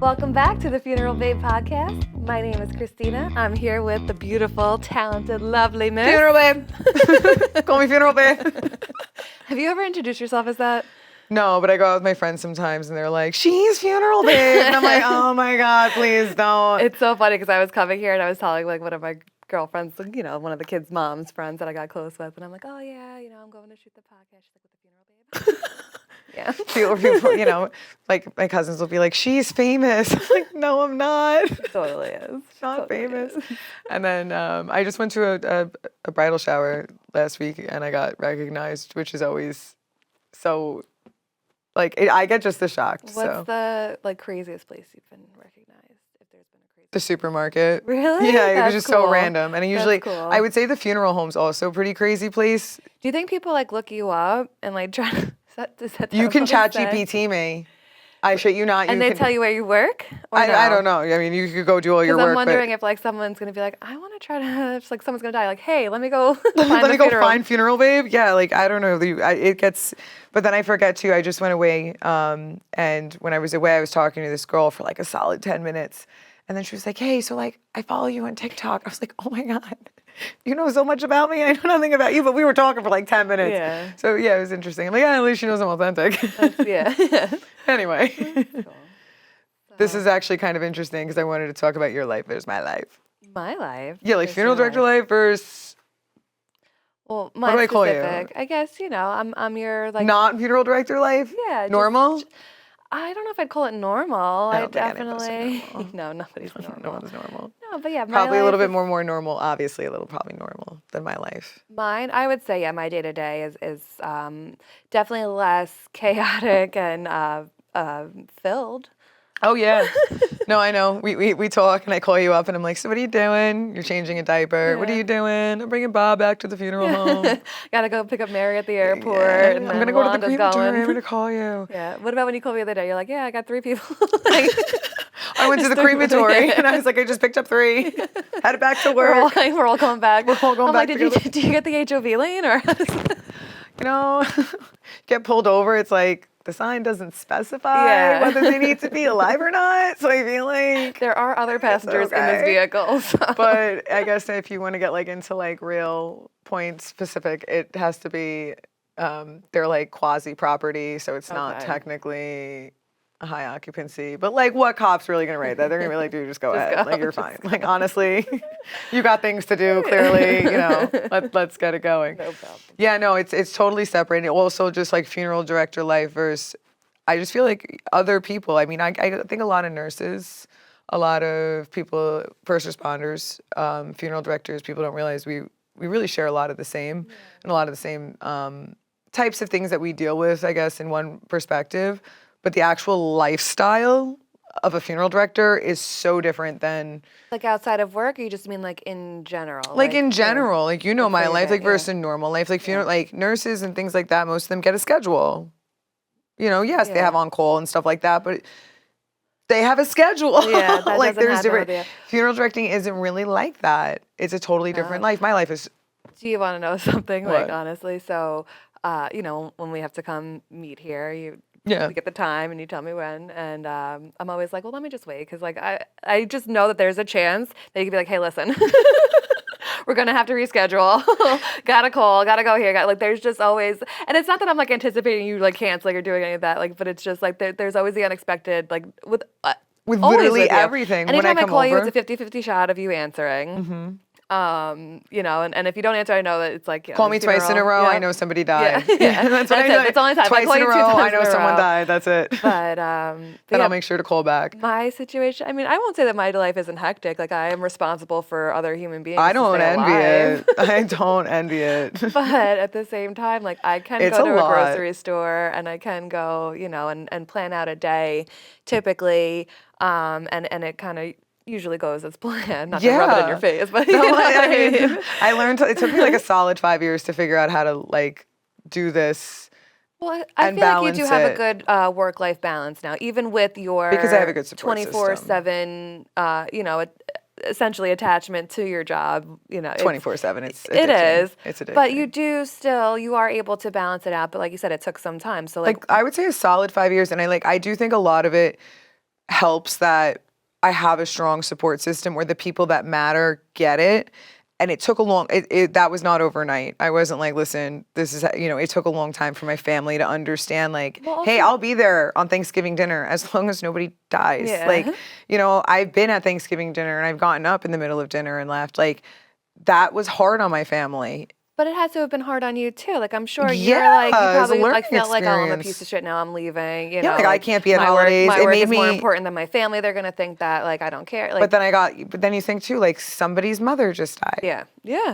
Welcome back to the Funeral Babe podcast. My name is Christina. I'm here with the beautiful, talented, lovely Miss. Funeral Babe. Call me Funeral Babe. Have you ever introduced yourself as that? No, but I go out with my friends sometimes and they're like, she's Funeral Babe. And I'm like, oh my God, please don't. It's so funny because I was coming here and I was telling like one of my girlfriends, like, one of the kids' mom's friends that I got close with. And I'm like, oh yeah, I'm going to shoot the podcast. She's like, with the Funeral Babe. Yeah. People, like my cousins will be like, she's famous. I'm like, no, I'm not. It totally is. Not famous. And then I just went to a bridal shower last week and I got recognized, which is always so, I get just the shocked. What's the craziest place you've been recognized? If there's been a crazy The supermarket. Really? Yeah, it That's was just cool. so random. And usually, That's cool. I would say the funeral home's also a pretty crazy place. Do you think people look you up and try to set You can chat set? GPT me. I shit you not. And they tell you where you work? Or I no? don't know. I mean, you could go do all your work. I'm wondering if someone's gonna be like, I want to try to. If someone's gonna die. Like, hey, let me go. Let me go find Funeral Babe. Yeah, I don't know. It gets. But then I forget too. I just went away. And when I was away, I was talking to this girl for a solid 10 minutes. And then she was like, hey, so I follow you on TikTok. I was like, oh my God, you know so much about me. I know nothing about you, but we were talking for 10 minutes. Yeah. So yeah, it was interesting. I'm like, yeah, at least she knows I'm authentic. Yeah. Anyway, Cool. this is actually kind of interesting because I wanted to talk about your life versus my life. My life. Yeah, versus funeral your director life versus Well, my do I call you? specific. I guess I'm your not funeral director life. Yeah. Normal. I don't know if I'd call it normal. I I don't think any of us are definitely. normal. No, nobody's normal. No one's normal. No, but yeah, my Probably a little life bit more normal. Obviously, a little probably normal than my life. Mine, I would say, yeah, my day to day is definitely less chaotic and filled. Oh yeah. No, I know. We talk and I call you up and I'm like, so what are you doing? You're changing a diaper. What are Yeah. you doing? I'm bringing Bob back to the funeral home. Gotta go pick up Mary at the airport. Yeah, And I'm then gonna go to the Wanda's crematory. going. I'm gonna call you. Yeah. What about when you called me the other day? You're like, yeah, I got 3 people. I went to the crematory and I was like, I just picked up 3. Headed back to work. We're all going back. We're all going I'm back like, together. did you get the HOV lane or? Get pulled over. It's like the sign doesn't specify Yeah. whether they need to be alive or not. So I feel like There are other passengers in this okay. vehicle. So. But I guess if you want to get into real point specific, it has to be they're quasi property, so it's not Okay. technically a high occupancy. But what cop's really gonna rate that? They're gonna be like, dude, just go ahead. go. You're fine. Honestly, you got things to do. Clearly, let's get it going. No problem. Yeah, no, it's totally separate. And also just funeral director life versus, I just feel like other people. I mean, I think a lot of nurses, a lot of people, first responders, funeral directors, people don't realize we really share a lot of the same and a lot of the same types of things that we deal with, I guess, in one perspective. But the actual lifestyle of a funeral director is so different than Outside of work, or you just mean in general? in general, my life, favorite, versus normal life, funeral, nurses and things like that. Most of them get a schedule. Yes, they Yeah. have on call and stuff like that, but they have a schedule. Yeah, that doesn't there's happen different. with you. Funeral directing isn't really like that. It's a totally different life. My life is. Do you want to know something? What? Honestly, so when we have to come meet here, Yeah. we get the time and you tell me when, and I'm always like, well, let me just wait, because I just know that there's a chance that you could be like, hey, listen, we're gonna have to reschedule. Gotta call, gotta go here. There's just always, and it's not that I'm anticipating you canceling or doing any of that, but it's just there's always the unexpected, with With always literally with you. everything. When I Anytime I come call you, over. it's a 50-50 shot of you answering. And if you don't answer, I know that it's Call me twice in a row. I know somebody died. Yeah. That's what I That's know. it. That's the only time. If I Twice call in a you 2 row. times I know in a someone row. died. That's it. But Then yeah, I'll make sure to call back. my situation, I won't say that my life isn't hectic. I am responsible for other human beings. I to don't stay envy alive. it. I don't envy it. But at the same time, I can It's go a to a lot. grocery store and I can go, and plan out a day typically. And it kind of usually goes as planned. Not to rub it in your face, but No, you know what I I mean. mean, I learned. It took me a solid 5 years to figure out how to do this. Well, I and feel like you do balance have it. a good work-life balance now, even with your Because I have a good support system. 24/7, essentially attachment to your job. 24/7. It's It addicting. is. It's addicting. But you are able to balance it out. But like you said, it took some time. So I would say a solid 5 years, and I do think a lot of it. helps that I have a strong support system where the people that matter get it. And it took that was not overnight. I wasn't like, listen, this is, it took a long time for my family to understand, like, Well, hey, also- I'll be there on Thanksgiving dinner as long as nobody dies. Yeah. Like, I've been at Thanksgiving dinner and I've gotten up in the middle of dinner and left. Like, that was hard on my family. But it has to have been hard on you too. Like I'm sure Yeah, you're like you it was a probably like learning felt like, oh, I'm a piece experience. of shit now. I'm leaving. You Yeah, know, like, I can't be at my holidays. Work, It my work made is more me- important than my family. They're gonna think that like I don't care. Like, But then you think too, like, somebody's mother just died. yeah.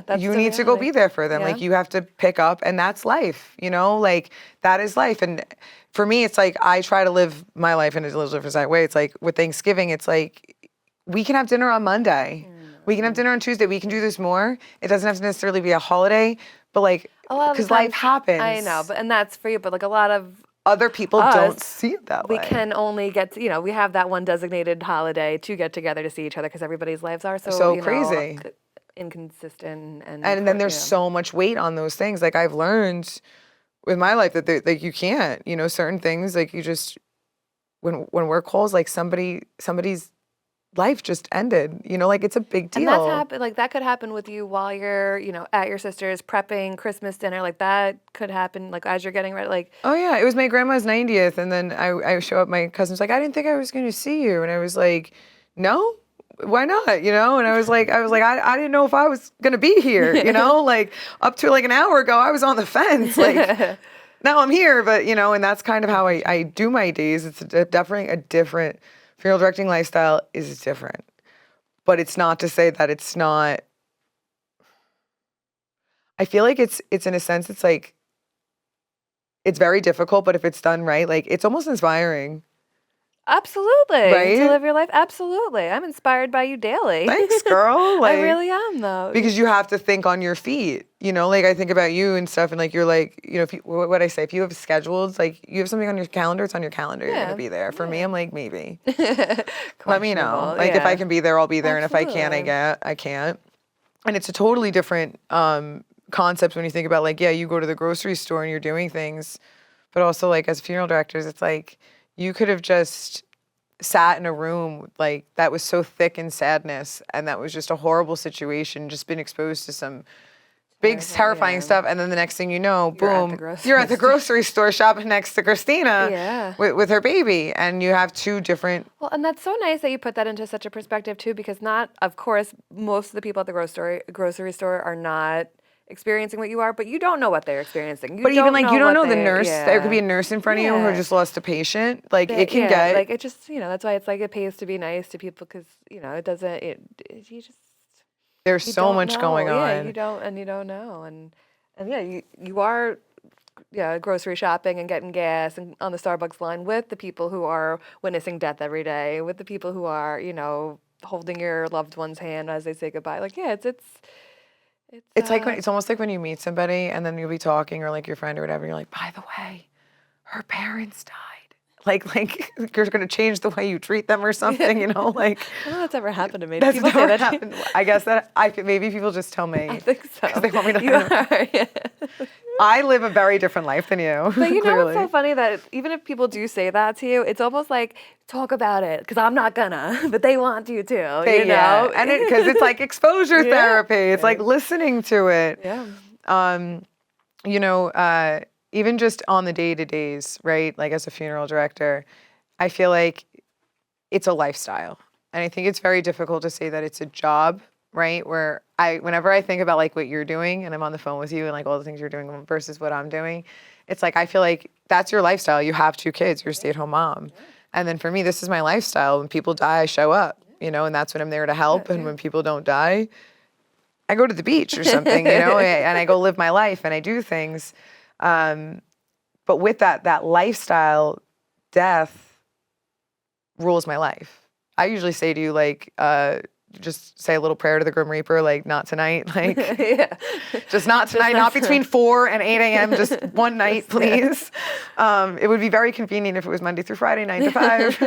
That's You the need to go reality. be there for them. Yeah. Like, you have to pick up, and that's life, like, that is life. And for me, it's like, I try to live my life in a little different way. It's like, with Thanksgiving, it's like, we can have dinner on Monday. We can have dinner on Tuesday. We can do this more. It doesn't have to necessarily be a holiday, but like, A lot of the because life times- happens. I know, and that's for you. But like a lot of other people don't us, see it that we way. can only get to, we have that one designated holiday to get together to see each other because everybody's lives are so crazy. Inconsistent and And then there's so much weight on those things. Like, I've learned with my life that like, you can't, certain things, like, you just, when work calls, like, somebody's life just ended, like, it's a big deal. And that's happen like that could happen with you while you're, at your sister's prepping Christmas dinner. Like that could happen like as you're getting ready. Like, Oh yeah, it was my grandma's 90th, and then I show up. My cousin's like, I didn't think I was going to see you, and I was like, no, why not? And I was like, I didn't know if I was going to be here. Like, up to like an hour ago, I was on the fence. Like, now I'm here, but and that's kind of how I do my days. It's definitely a different funeral directing lifestyle is different, but it's not to say that it's not. I feel like it's in a sense, it's like, it's very difficult, but if it's done right, like, it's almost inspiring. absolutely. Right? To live your life. Absolutely. I'm inspired by you daily. Thanks, girl. Like, I really am though. because you have to think on your feet, like, I think about you and stuff, and like, you're like, if you, what I say, if you have scheduled, like, you have something on your calendar, it's on your calendar, you're Yeah. gonna be there. For me, I'm like, maybe. Let me know. Questionable, Like, if I yeah. can be there, I'll be there, and if I can't, Absolutely. I can't. And it's a totally different concept when you think about, like, yeah, you go to the grocery store and you're doing things, but also, like, as funeral directors, it's like, you could have just sat in a room like that was so thick in sadness, and that was just a horrible situation, just been exposed to some big terrifying yeah. stuff, and then the next thing you know, You're at the boom, grocery you're at the grocery store shopping next to Christina Yeah. with her baby, and you have two different. Well, and that's so nice that you put that into such a perspective too, because of course, most of the people at the grocery store are not experiencing what you are, but you don't know what they're experiencing. But even like, you don't know the what nurse. they're- There could be a nurse in front of you who Yeah. just lost a patient. Like, That- it can yeah, get. like it just that's why it's like it pays to be nice to people because it doesn't you just There's you so don't much know. going on. Yeah, you don't know and yeah, you are grocery shopping and getting gas and on the Starbucks line with the people who are witnessing death every day, with the people who are holding your loved one's hand as they say goodbye. Like It's like it's almost like when you meet somebody and then you'll be talking, or like your friend or whatever, you're like, by the way, her parents died. Like you're gonna change the way you treat them or something, like. I don't know if that's ever happened to me. That's People say never that. happened. I guess that maybe people just tell me. I think so. 'Cause they want me to You know. are, yeah. I live a very different life than you. But you know what's so clearly. funny that even if people do say that to you, it's almost like talk about it because I'm not gonna, but they want you to. Yeah. And because it's like exposure Yeah. therapy. It's like listening to it. Yeah. Even just on the day-to-days, right? Like, as a funeral director, I feel like it's a lifestyle. And I think it's very difficult to say that it's a job, right? Where whenever I think about like what you're doing and I'm on the phone with you and like all the things you're doing versus what I'm doing, it's like, I feel like that's your lifestyle. You have 2 kids, you're a stay-at-home mom. And then for me, this is my lifestyle. When people die, I show up, and that's when I'm there to help. And when people don't die, I go to the beach or something, and I go live my life and I do things. But with that lifestyle, death rules my life. I usually say to you, like, just say a little prayer to the Grim Reaper, like, not tonight, like, Yeah. just not tonight, not between 4 and 8 a.m., just one night, please. It would be very convenient if it was Monday through Friday, 9 to 5,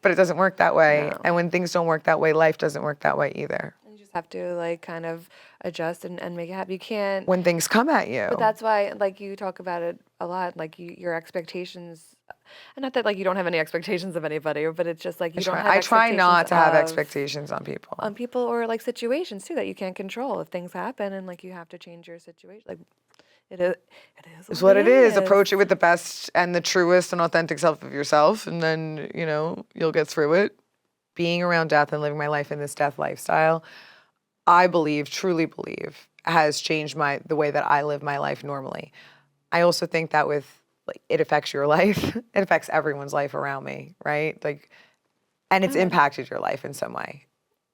but it doesn't work that way. No. And when things don't work that way, life doesn't work that way either. And you just just have to like kind of adjust and make it happen. You can't. when things come at you. But that's why, like, you talk about it a lot, like your expectations, and not that like you don't have any expectations of anybody, but it's just like you don't have I try not expectations to have of expectations on people. on people or like situations too that you can't control. If things happen and like you have to change your situation, like it is It's what it is. is. Approach it with the best and the truest and authentic self of yourself, and then, you know, you'll get through it. Being around death and living my life in this death lifestyle, I believe, truly believe, has changed the way that I live my life normally. I also think that with like it affects your life, it affects everyone's life around me, right? Like, and it's impacted your life in some way.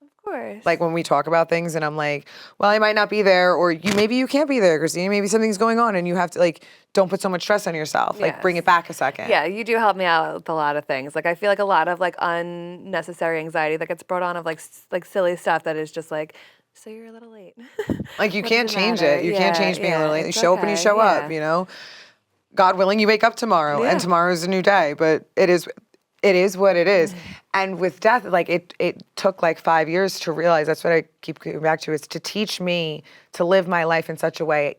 Of course. Like when we talk about things and I'm like, well, I might not be there, or maybe you can't be there, Christine. Maybe something's going on and you have to like, don't put so much stress on yourself. Like bring it back a second. Yeah, you do help me out with a lot of things. Like I feel like a lot of like unnecessary anxiety that gets brought on of like silly stuff that is just like, so you're a little late. Like you What can't does it change matter? it. You can't change being a little late. You it's show up when you okay, show up, yeah. you know? God willing, you wake up tomorrow Yeah. and tomorrow is a new day, but it is what it is. And with death, like it took like 5 years to realize, that's what I keep coming back to, is to teach me to live my life in such a way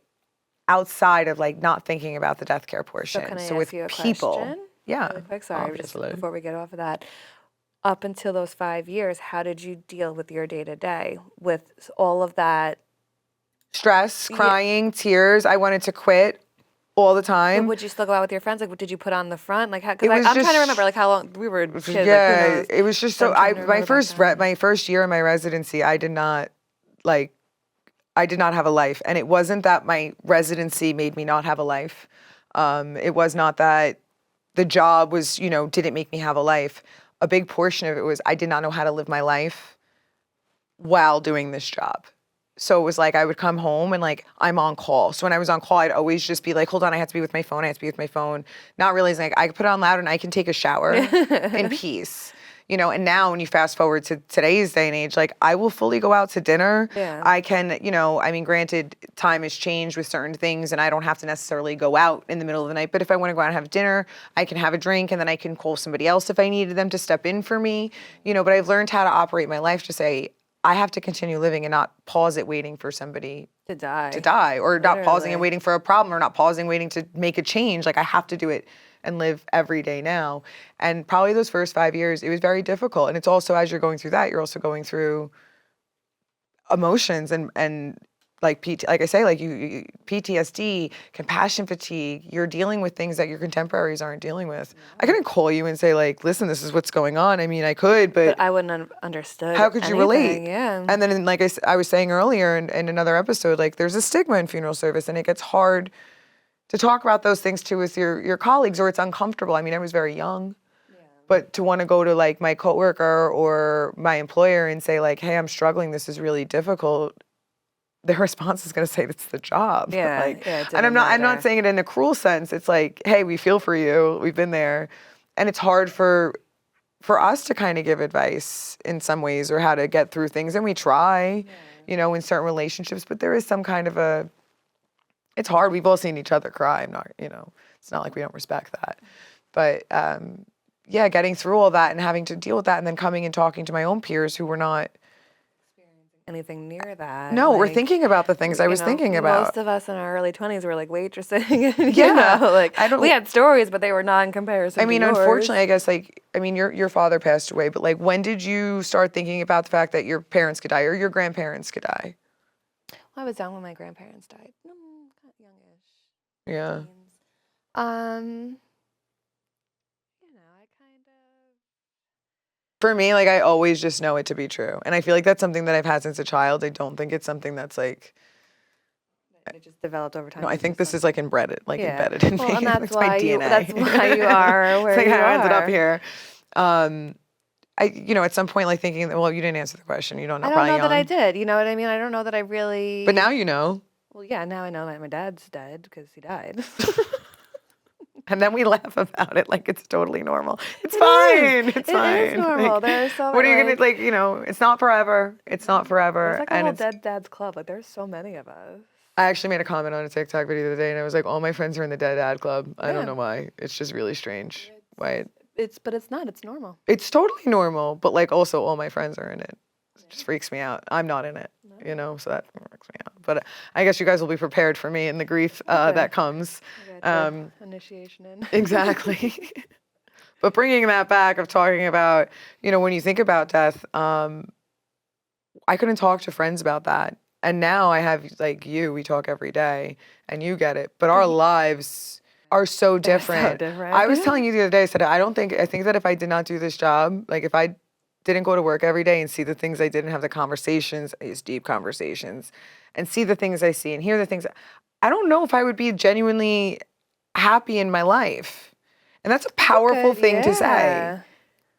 outside of like not thinking about the death care portion. So can I ask with you a people, question? yeah, Really quick, sorry, just obviously. before we get off of that. Up until those 5 years, how did you deal with your day to day with all of that? Stress, crying, tears. I wanted to quit all the But time. would you still go out with your friends? Like, what did you put on the front? Like, It because was I'm trying to just- remember, like, how long we were kids. Yeah, like, who knows? it was just But so. I'm trying to remember back then. My first year in my residency, I did not have a life, and it wasn't that my residency made me not have a life. It was not that the job was, didn't make me have a life. A big portion of it was I did not know how to live my life while doing this job. So it was like I would come home and like I'm on call. So when I was on call, I'd always just be like, hold on, I have to be with my phone. I have to be with my phone. Not realizing like I could put it on loud and I can take a shower in peace. And now when you fast forward to today's day and age, like I will fully go out to dinner. Yeah. I can, granted, time has changed with certain things and I don't have to necessarily go out in the middle of the night. But if I want to go out and have dinner, I can have a drink and then I can call somebody else if I needed them to step in for me. But I've learned how to operate my life to say, I have to continue living and not pause it waiting for somebody To die. or not pausing and Literally. waiting for a problem or not pausing, waiting to make a change. Like I have to do it and live every day now. And probably those first 5 years, it was very difficult. And it's also, as you're going through that, you're also going through emotions and like like I say, like you PTSD, compassion fatigue. You're dealing with things that your contemporaries aren't dealing with. I couldn't call you and say like, listen, this is what's going on. I mean, I could, But I wouldn't have understood. how could you relate? anything, Yeah. And then, like I was saying earlier in another episode, like there's a stigma in funeral service, and it gets hard to talk about those things too with your colleagues, or it's uncomfortable. I mean, I was very young, but to want to go to like my coworker or my employer and say like, hey, I'm struggling. This is really difficult. Their response is going to say it's the job. Yeah, Like, yeah, it and I'm didn't not matter. saying it in a cruel sense. It's like, hey, we feel for you. We've been there, and it's hard for us to kind of give advice in some ways or how to get through things, and we try, in certain relationships. But there is some kind of it's hard. We've all seen each other cry. I'm not, it's not like we don't respect that, but yeah, getting through all that and having to deal with that, and then coming and talking to my own peers who were not. Anything near that. No, we're like, thinking about the things I was thinking about. Most of us in our early 20s were like waitressing. Yeah, like I don't- we had stories, but they were not in comparison. I mean, to yours. unfortunately, I guess your father passed away, but like when did you start thinking about the fact that your parents could die or your grandparents could die? Well, I was young when my grandparents died. Kind of youngish. Yeah. Teens. I kind of. For me, like I always just know it to be true. And I feel like that's something that I've had since a child. I don't think it's something that's like, It just developed over time. no, I into think this is like embedded in Well, me. and that's It's why my you. DNA. That's why you are where It's like you how I ended up are. here. At some point, like thinking, well, you didn't answer the question. You don't know. I don't Probably know that I young. did. You know what I mean? I don't know that I really. But now you know. Well, yeah. Now I know that my dad's dead because he died. And then we laugh about it like it's totally normal. It's fine. It's fine. It is normal. Like, There's so what are you many, gonna it's not forever. It's not forever. There's like a and whole it's, Dead Dads Club. Like there's so many of us. I actually made a comment on a TikTok video the other day, and I was like, all my friends are in the Dead Dad Club. I Yeah. don't know why. It's just really strange. Why? But it's not. It's normal. It's totally normal, but like also all my friends are in it. It just freaks me out. I'm not in it, so that freaks me out. But I guess you guys will be prepared for me and the grief that comes. Initiation in. Exactly. But bringing that back of talking about, when you think about death, I couldn't talk to friends about that. And now I have like you, we talk every day and you get it. But our lives are so different. I was telling you the other day, I said, I think that if I did not do this job, like if I didn't go to work every day and see the things I did and have the conversations, these deep conversations, and see the things I see and hear the things, I don't know if I would be genuinely happy in my life. And that's a powerful thing to say.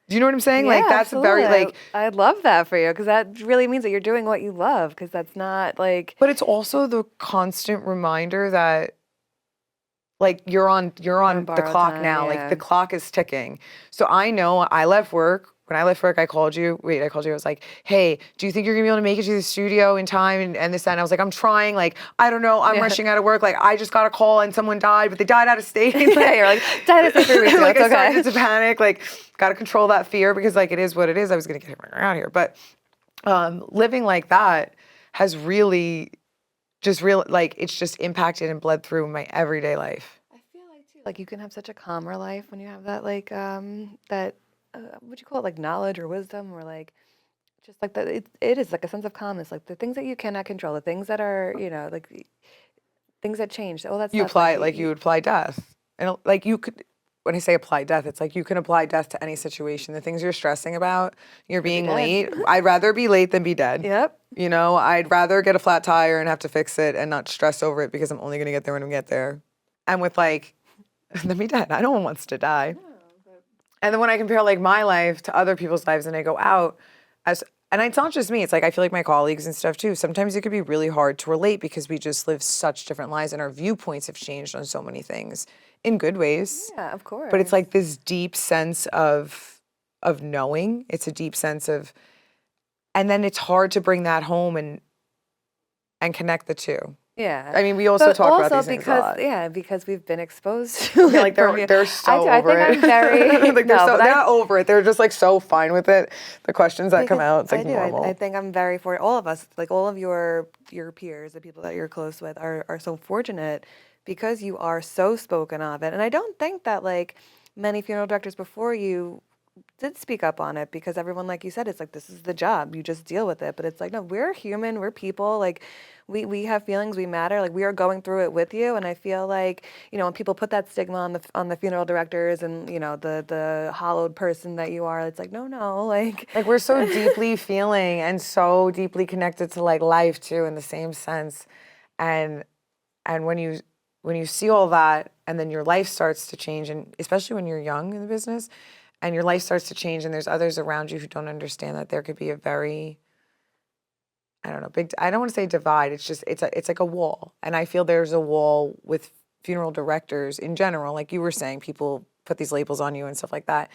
Do you know what I'm saying? Yeah, like that's absolutely. very I love that for you because that really means that you're doing what you love because that's not like. But it's also the constant reminder that like you're on the clock time, now. Like the clock is ticking. So I know I left work. When I left work, I called you. I was like, hey, do you think you're gonna be able to make it to the studio in time? And this and I was like, I'm trying. Like, I don't know. I'm rushing out of work. Like, I just got a call and someone died, but they died out of state. You're like, died out of state 3 weeks ago. Like, it's I okay. started to panic. Like, got to control that fear because like it is what it is. I was gonna get out of here. But living like that has really like it's just impacted and bled through my everyday life. I feel like too, like you can have such a calmer life when you have that like that what you call it, like knowledge or wisdom or like just like that it is like a sense of calmness, like the things that you cannot control, the things that are like things that change, all that You stuff. apply like you would apply death, and like you could. When I say apply death, it's like you can apply death to any situation. The things you're stressing about, you're being late. I'd rather be late than be dead. Yep. I'd rather get a flat tire and have to fix it and not stress over it because I'm only gonna get there when I get there. And with like, than be dead. No one wants to die. No, but... And then when I compare like my life to other people's lives and I go out and it's not just me, it's like I feel like my colleagues and stuff too. Sometimes it could be really hard to relate because we just live such different lives and our viewpoints have changed on so many things in good ways. Yeah, of course. But it's like this deep sense of knowing. It's a deep sense of, and then it's hard to bring that home and connect the two. Yeah. I mean, we also talk about these things a lot. Yeah, because we've been exposed to like they're so over it. I think I'm very like they're not over it. They're just like so fine with it. The questions that come out, it's like normal. I think I'm very for all of us, like all of your peers, the people that you're close with are so fortunate because you are so spoken of it. And I don't think that like many funeral directors before you did speak up on it because everyone, like you said, it's like, this is the job, you just deal with it. But it's like, no, we're human, we're people, like we have feelings, we matter, like we are going through it with you. And I feel like, when people put that stigma on the funeral directors and, the hollowed person that you are, it's like, no, like we're so deeply feeling and so deeply connected to like life too in the same sense. And when you see all that and then your life starts to change, and especially when you're young in the business, and your life starts to change and there's others around you who don't understand that there could be a very, I don't want to say divide, it's like a wall. And I feel there's a wall with funeral directors in general, like you were saying, people put these labels on you and stuff like that,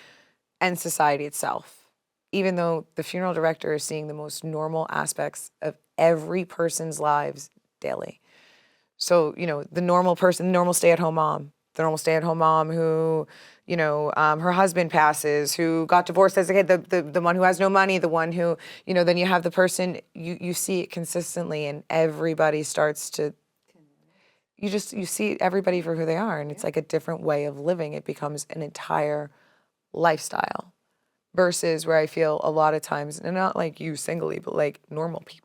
and society itself. Even though the funeral director is seeing the most normal aspects of every person's lives daily. So, the normal person, the normal stay-at-home mom who, her husband passes, who got divorced as a kid, the one who has no money, the one who, then you have the person, you see it consistently and everybody starts to, you see everybody for who they are and it's like a different way of living. It becomes an entire lifestyle versus where I feel a lot of times, and not like you singly, but like normal people.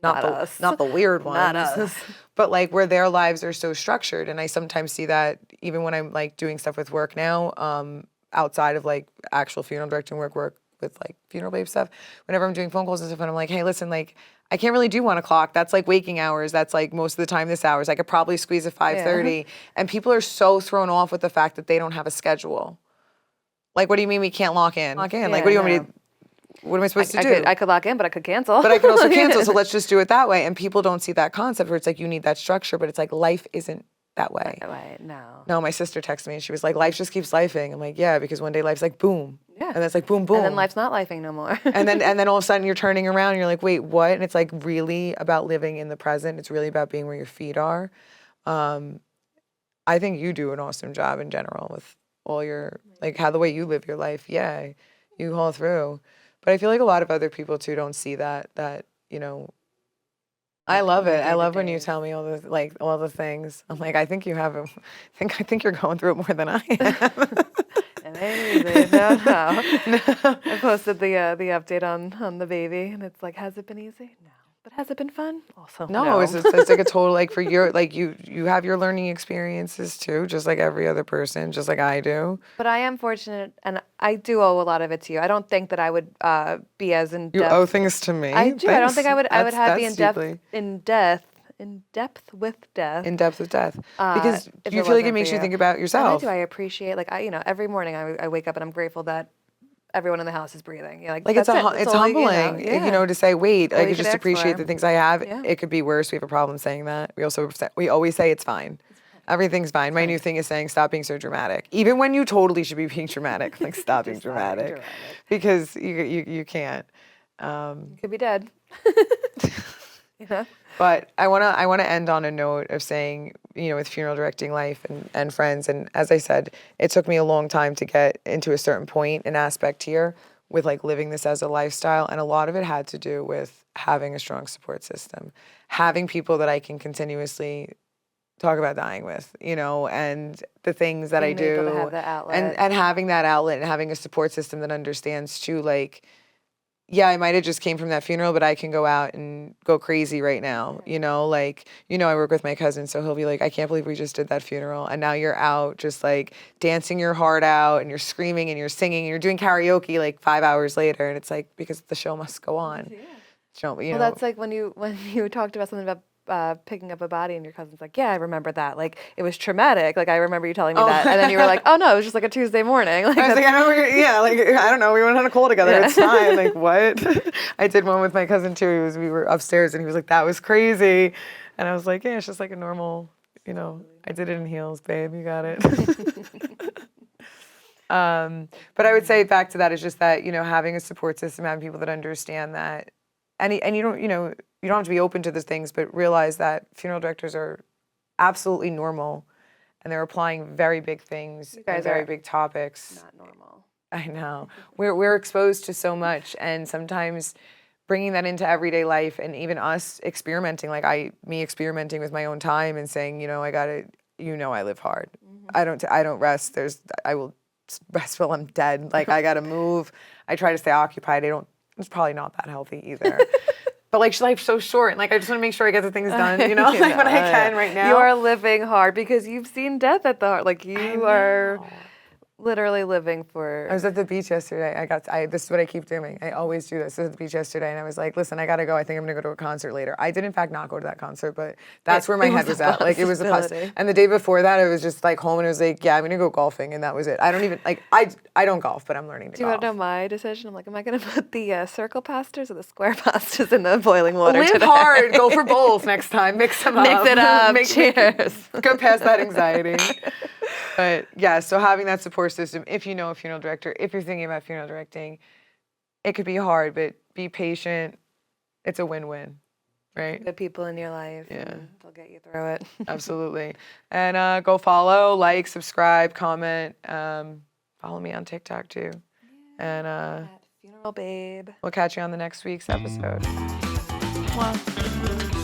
Not the weird ones. Not us. But like where their lives are so structured. And I sometimes see that even when I'm like doing stuff with work now, outside of like actual funeral directing work with like funeral babe stuff, whenever I'm doing phone calls and stuff and I'm like, hey, listen, like I can't really do 1 o'clock. That's like waking hours. That's like most of the time this hours. I could probably squeeze a 5:30. Yeah. And people are so thrown off with the fact that they don't have a schedule. Like, what do you mean we can't lock in? Like, what do you want me to what am I supposed to do? I could lock in, but I could cancel. But I could also cancel, so let's just do it that way. And people don't see that concept where it's like you need that structure, but it's like life isn't that way. No. No, my sister texted me and she was like, life just keeps lifing. I'm like, yeah, because one day life's like boom. Yeah. And that's like boom, boom. And then life's not lifing no more. and then all of a sudden you're turning around and you're like, wait, what? And it's like really about living in the present. It's really about being where your feet are. I think you do an awesome job in general with all your, like how the way you live your life. Yeah, you haul through. But I feel like a lot of other people too don't see that, I love it. I love when you tell me all the things. I'm like, I think you have I think you're going through it more than I am. It ain't easy. No. I posted the update on the baby, and it's like, has it been easy? No. But has it been fun? Also, No, it's like a total, like for your, like you have your learning experiences too, just like every other person, just like I do. But I am fortunate, and I do owe a lot of it to you. I don't think that I would be as in You depth. owe things to me. I do. I don't think I would. I would have be That's in depth with death. in depth with death, because if you it feel like it wasn't makes for you you. think about And yourself. I appreciate, like, every morning I wake up and I'm grateful that everyone in the house is breathing. Like Like it's that's it's all, humbling, to say, wait, all I you could could just ask appreciate for. the things I have. Yeah. It could be worse. We have a problem saying that. We always say it's fine. Everything's fine. My new thing is saying stop being so dramatic. Even when you totally should be being dramatic, like stop being dramatic. Because you can't. You could be dead. But I wanna end on a note of saying, with funeral directing life and friends, and as I said, it took me a long time to get into a certain point and aspect here with like living this as a lifestyle, and a lot of it had to do with having a strong support system, having people that I can continuously talk about dying with, and the things that I Being able to do, have that outlet. and having that outlet and having a support system that understands too, like, yeah, I might have just came from that funeral, but I can go out and go crazy right now. I work with my cousin, so he'll be like, I can't believe we just did that funeral. And now you're out just like dancing your heart out and you're screaming and you're singing and you're doing karaoke like 5 hours later. And it's like, because the show must go on. Well, that's like when you talked about something about picking up a body, and your cousin's like, yeah, I remember that. Like, it was traumatic. Like, I remember you telling me that. And then you were like, oh, no, it was just like a Tuesday morning. Like, I was like, I know, I don't know, we went on a call together, it's fine, like, what? I did one with my cousin, too, we were upstairs, and he was like, that was crazy, and I was like, yeah, it's just like a normal, I did it in heels, babe, you got it. But I would say back to that is just that, having a support system, having people that understand that, and you don't have to be open to those things, but realize that funeral directors are absolutely normal, and they're applying very big things and very big topics. Not normal. I know. We're exposed to so much, and sometimes bringing that into everyday life, and even us experimenting, like me experimenting with my own time and saying, I gotta, I live hard. I don't rest. I will rest till I'm dead. Like I gotta move. I try to stay occupied. It's probably not that healthy either. But like life's so short, and like I just want to make sure I get the things done, when I can right now. You are living hard because you've seen death at the heart. Like you are literally living for. I was at the beach yesterday. This is what I keep doing. I always do this. I was at the beach yesterday, and I was like, listen, I gotta go. I think I'm gonna go to a concert later. I did in fact not go to that concert, but that's where my head was at. Like it was a possibility. And the day before that, I was just like home, and it was like, yeah, I'm gonna go golfing, and that was it. I don't even I don't golf, but I'm learning to golf. Do you want to know my decision? I'm like, am I gonna put the circle pastas or the square pastas in the boiling water Live today? hard. Go for both next time. Mix them up. Mix it up. Cheers. Go past that anxiety. But yeah, so having that support system, if you know a funeral director, if you're thinking about funeral directing, it could be hard, but be patient. It's a win-win, right? Good people in your life. Yeah. They'll get you through it. Absolutely. And go follow, like, subscribe, comment. Follow me on TikTok too. And At Funeral Babe. we'll catch you on the next week's episode. Mwah.